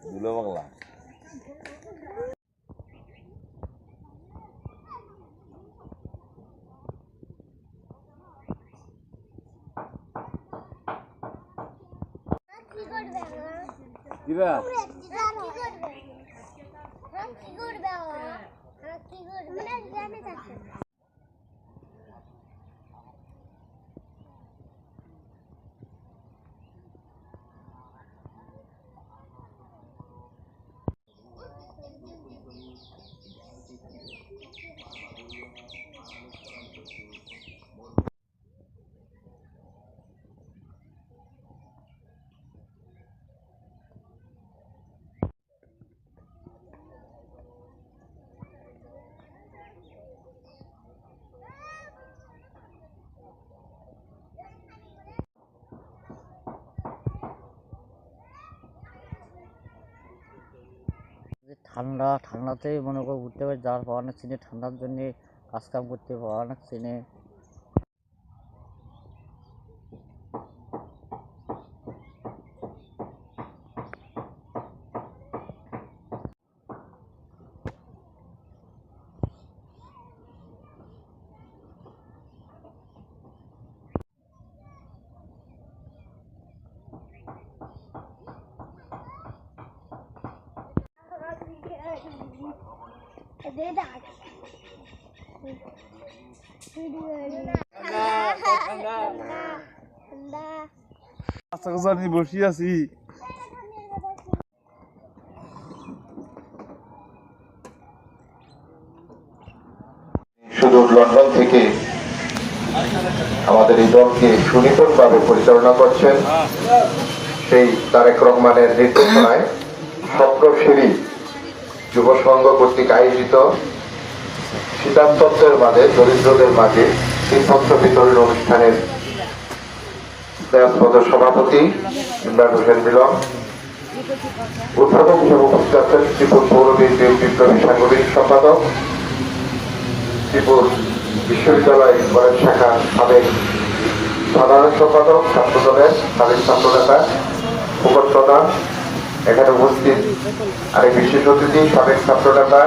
Dulu bangla. Kira? ঠান্ডাতেই মনে করো ঘুরতে যাওয়ার পাওয়া না চিনে ঠান্ডার জন্যে কাজকাম করতে পাওয়া না চিনে বসে আছি। সুদূর লন্ডন থেকে আমাদের এই দলকে সুনিপুণভাবে পরিচালনা করছেন সেই তারেক রহমানের নির্দেশনায় স্বপ্নশিরি যুব সংঘ কর্তৃক আয়োজিত শীতান্তত্বের মাঝে দরিদ্রদের মাঝে শীতবস্ত্র বিতরণ অনুষ্ঠানের দেশপদ সভাপতি ইমরান হোসেন মিলন, উদ্বোধক হিসেবে উপস্থিত আছেন ত্রিপুর পৌর বিএনপির বিপ্লবী সাংগঠনিক সম্পাদক, ত্রিপুর বিশ্ববিদ্যালয় কলেজ শাখার সাবেক সাধারণ সম্পাদক, ছাত্র দলের সাবেক ছাত্র নেতা ফুকন প্রধান, এখানে উপস্থিত আরেক বিশেষ অতিথি সাবেক ছাত্র নেতা